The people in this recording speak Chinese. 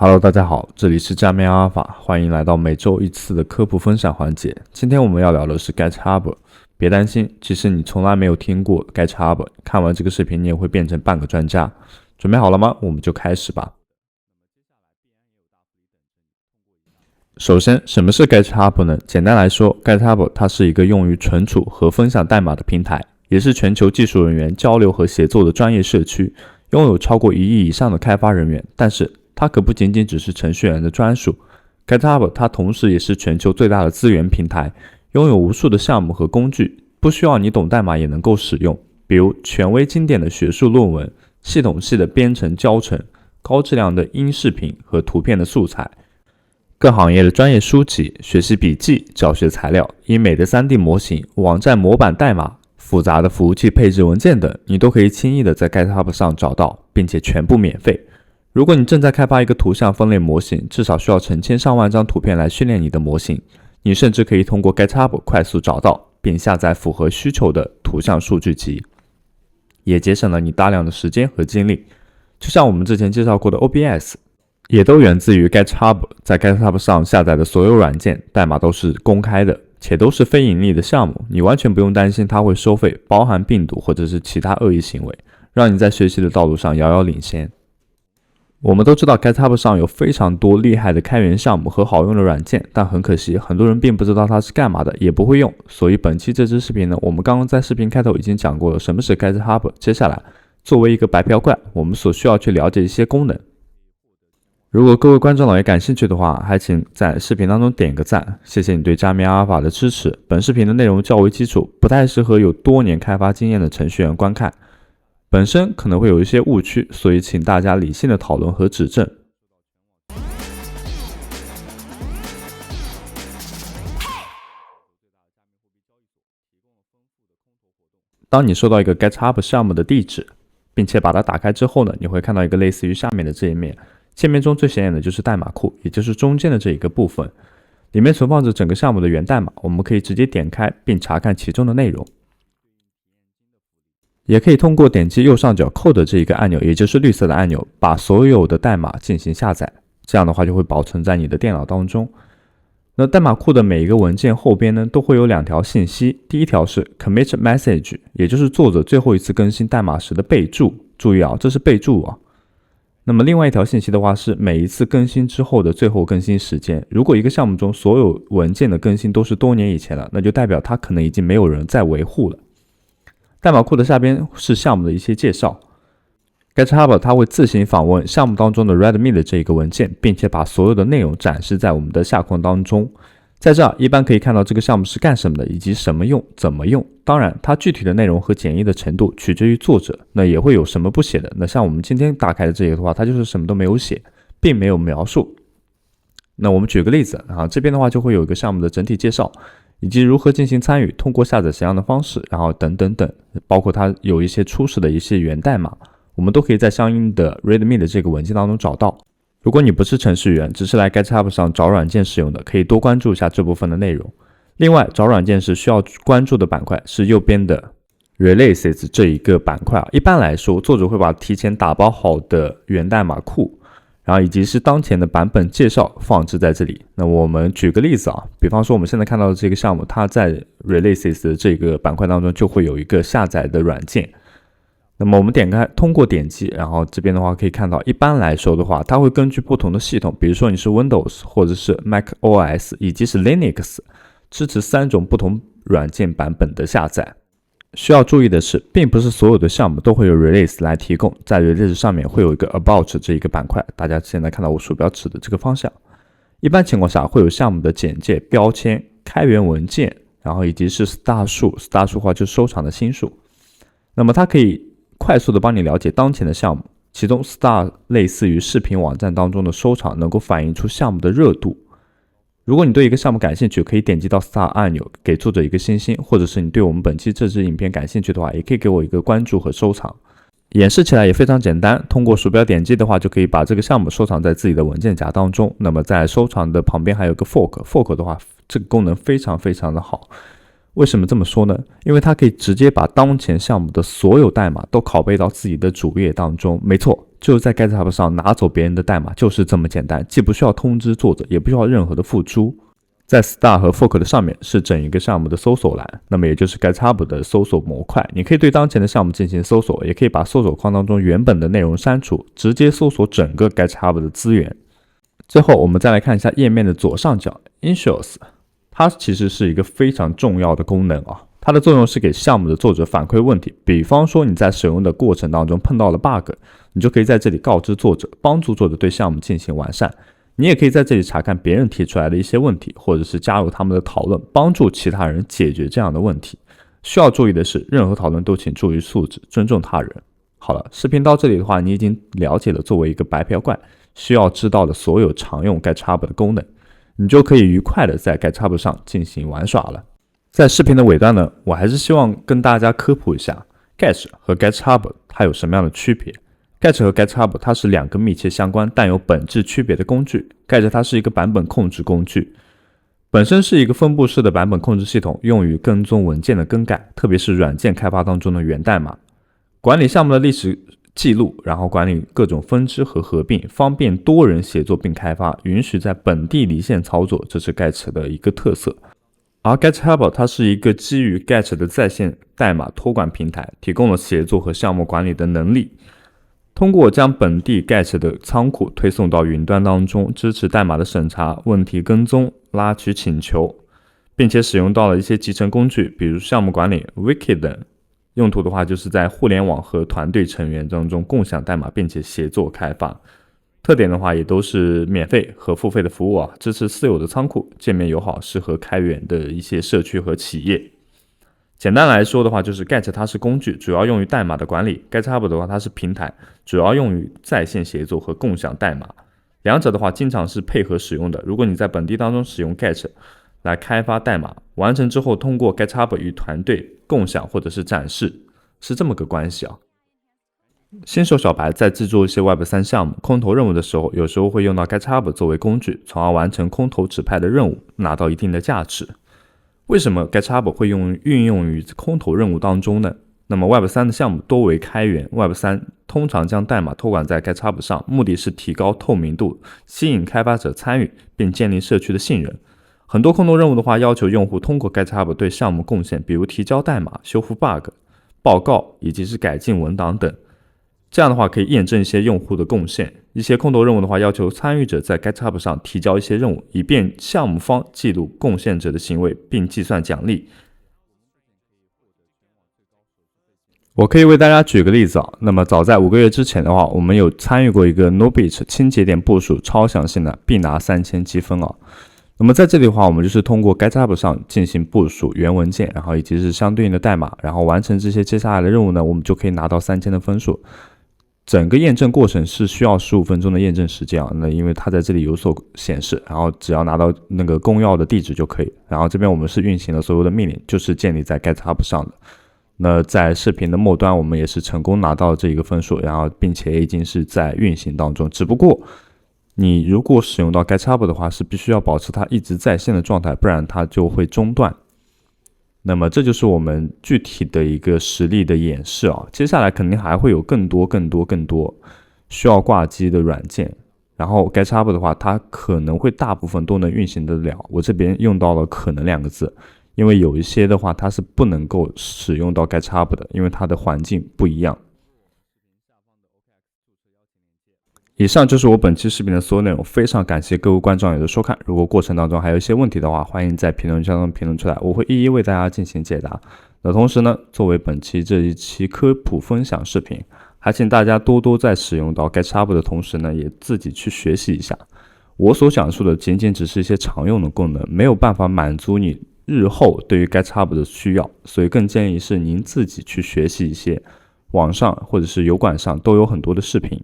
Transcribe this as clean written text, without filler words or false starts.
Hello， 大家好，这里是加密阿尔法，欢迎来到每周一次的科普分享环节。今天我们要聊的是 GitHub， 别担心，即使你从来没有听过 GitHub， 看完这个视频你也会变成半个专家。准备好了吗？我们就开始吧。首先，什么是 GitHub 呢？简单来说 ，GitHub 它是一个用于存储和分享代码的平台，也是全球技术人员交流和协作的专业社区，拥有超过1亿以上的开发人员。但是它可不仅仅只是程序员的专属 ，GitHub 它同时也是全球最大的资源平台，拥有无数的项目和工具，不需要你懂代码也能够使用。比如权威经典的学术论文、系统系的编程教程、高质量的音视频和图片的素材、各行业的专业书籍、学习笔记、教学材料、医美的 3D 模型、网站模板代码、复杂的服务器配置文件等，你都可以轻易的在 GitHub 上找到，并且全部免费。如果你正在开发一个图像分类模型，至少需要成千上万张图片来训练你的模型，你甚至可以通过 GitHub 快速找到并下载符合需求的图像数据集，也节省了你大量的时间和精力。就像我们之前介绍过的 OBS， 也都源自于 GitHub， 在 GitHub 上下载的所有软件代码都是公开的，且都是非盈利的项目，你完全不用担心它会收费，包含病毒或者是其他恶意行为，让你在学习的道路上遥遥领先。我们都知道 GitHub 上有非常多厉害的开源项目和好用的软件，但很可惜很多人并不知道它是干嘛的，也不会用。所以本期这支视频呢，我们刚刚在视频开头已经讲过了什么是 GitHub， 接下来作为一个白嫖怪，我们所需要去了解一些功能。如果各位观众老爷感兴趣的话，还请在视频当中点个赞，谢谢你对加密阿尔法的支持。本视频的内容较为基础，不太适合有多年开发经验的程序员观看，本身可能会有一些误区，所以请大家理性的讨论和指正。当你收到一个 GitHub 项目的地址，并且把它打开之后呢，你会看到一个类似于下面的这一面。界面中最显眼的就是代码库，也就是中间的这一个部分，里面存放着整个项目的源代码，我们可以直接点开并查看其中的内容。也可以通过点击右上角 Code 这一个按钮，也就是绿色的按钮，把所有的代码进行下载，这样的话就会保存在你的电脑当中。那代码库的每一个文件后边呢，都会有2条信息，第一条是 Commit Message， 也就是作者最后一次更新代码时的备注，注意啊，这是备注啊。那么另外一条信息的话是每一次更新之后的最后更新时间。如果一个项目中所有文件的更新都是多年以前了，那就代表它可能已经没有人再维护了。代码库的下边是项目的一些介绍。GitHub 它会自行访问项目当中的 README 的这个文件，并且把所有的内容展示在我们的下框当中。在这儿一般可以看到这个项目是干什么的，以及什么用、怎么用。当然，它具体的内容和简易的程度取决于作者，那也会有什么不写的。那像我们今天打开的这个的话，它就是什么都没有写，并没有描述。那我们举个例子啊，这边的话就会有一个项目的整体介绍，以及如何进行参与，通过下载怎样的方式，然后等等等，包括它有一些初始的一些源代码，我们都可以在相应的 README 的这个文件当中找到。如果你不是程序员，只是来 GitHub 上找软件使用的，可以多关注一下这部分的内容。另外，找软件时需要关注的板块是右边的 Releases 这一个板块。一般来说，作者会把提前打包好的源代码库，然后以及是当前的版本介绍放置在这里。那我们举个例子啊，比方说我们现在看到的这个项目，它在 Releases 的这个板块当中就会有一个下载的软件。那么我们点开，通过点击，然后这边的话可以看到，一般来说的话，它会根据不同的系统，比如说你是 Windows 或者是 Mac OS 以及是 Linux， 支持3种不同软件版本的下载。需要注意的是，并不是所有的项目都会有 Release 来提供，在 Release 上面会有一个 About 这一个板块，大家现在看到我鼠标指的这个方向。一般情况下会有项目的简介、标签、开源文件，然后以及是 Star 数 ，Star 数的话就是收藏的新数。那么它可以快速的帮你了解当前的项目，其中 Star 类似于视频网站当中的收藏，能够反映出项目的热度。如果你对一个项目感兴趣，可以点击到 Star 按钮，给作者一个星星，或者是你对我们本期这支影片感兴趣的话，也可以给我一个关注和收藏。演示起来也非常简单，通过鼠标点击的话，就可以把这个项目收藏在自己的文件夹当中。那么在收藏的旁边还有个 Fork 的话，这个功能非常非常的好。为什么这么说呢？因为它可以直接把当前项目的所有代码都拷贝到自己的主页当中。没错，就在 GitHub 上拿走别人的代码，就是这么简单，既不需要通知作者，也不需要任何的付诸。在 Star 和 Fork 的上面是整一个项目的搜索栏，那么也就是 GitHub 的搜索模块，你可以对当前的项目进行搜索，也可以把搜索框当中原本的内容删除，直接搜索整个 GitHub 的资源。最后我们再来看一下页面的左上角 Issues， 它其实是一个非常重要的功能啊。它的作用是给项目的作者反馈问题，比方说你在使用的过程当中碰到了 bug， 你就可以在这里告知作者，帮助作者对项目进行完善。你也可以在这里查看别人提出来的一些问题，或者是加入他们的讨论，帮助其他人解决这样的问题。需要注意的是，任何讨论都请注意素质，尊重他人。好了，视频到这里的话，你已经了解了作为一个白嫖怪需要知道的所有常用 GitHub 的功能，你就可以愉快的在 GitHub 上进行玩耍了。在视频的尾端呢，我还是希望跟大家科普一下 Cache 和 GitHub 它有什么样的区别。Cache 和 GitHub 它是两个密切相关但有本质区别的工具。Cache 它是一个版本控制工具，本身是一个分布式的版本控制系统，用于跟踪文件的更改，特别是软件开发当中的源代码，管理项目的历史记录，然后管理各种分支和合并，方便多人协作并开发，允许在本地离线操作，这是 Cache 的一个特色。而 GitHub 它是一个基于 Cache 的在线代码托管平台，提供了协作和项目管理的能力。通过将本地 Cache 的仓库推送到云端当中，支持代码的审查、问题跟踪、拉取请求，并且使用到了一些集成工具，比如项目管理、Wiki 等。用途的话，就是在互联网和团队成员当中共享代码，并且协作开发。特点的话，也都是免费和付费的服务啊，支持私有的仓库，界面友好，适合开源的一些社区和企业。简单来说的话，就是 Cache 它是工具，主要用于代码的管理 ；GitHub 的话，它是平台，主要用于在线协作和共享代码。两者的话，经常是配合使用的。如果你在本地当中使用 Cache 来开发代码，完成之后通过 GitHub 与团队共享或者是展示，是这么个关系啊。新手小白在制作一些 Web3 项目、空投任务的时候，有时候会用到 GitHub 作为工具，从而完成空投指派的任务，拿到一定的价值。为什么 GitHub 会运用于空投任务当中呢？那么 Web3 的项目多为开源， Web3 通常将代码托管在 GitHub 上，目的是提高透明度，吸引开发者参与，并建立社区的信任。很多空投任务的话，要求用户通过 GitHub 对项目贡献，比如提交代码、修复 bug、报告以及是改进文档等。这样的话可以验证一些用户的贡献。一些空投任务的话，要求参与者在 GitHub 上提交一些任务，以便项目方记录贡献者的行为并计算奖励。我可以为大家举个例子啊，那么早在5个月之前的话，我们有参与过一个 NoBeach 清节点部署超详细的，必拿3000积分啊。那么在这里的话，我们就是通过 GitHub 上进行部署原文件，然后以及是相对应的代码，然后完成这些接下来的任务呢，我们就可以拿到3000的分数。整个验证过程是需要15分钟的验证时间啊，那因为它在这里有所显示，然后只要拿到那个公钥的地址就可以。然后这边我们是运行了所有的命令，就是建立在 GitHub 上的。那在视频的末端，我们也是成功拿到这一个分数，然后并且已经是在运行当中。只不过你如果使用到 GitHub 的话，是必须要保持它一直在线的状态，不然它就会中断。那么这就是我们具体的一个实例的演示啊，接下来肯定还会有更多需要挂机的软件，然后 GitHub 的话，它可能会大部分都能运行得了。我这边用到了可能2个字，因为有一些的话它是不能够使用到 GitHub 的，因为它的环境不一样。以上就是我本期视频的所有内容，非常感谢各位观众友的收看。如果过程当中还有一些问题的话，欢迎在评论区当中评论出来，我会一一为大家进行解答。那同时呢，作为本期这一期科普分享视频，还请大家多多在使用到 GitHub 的同时呢，也自己去学习一下。我所讲述的仅仅只是一些常用的功能，没有办法满足你日后对于 GitHub 的需要，所以更建议是您自己去学习一些网上或者是油管上都有很多的视频。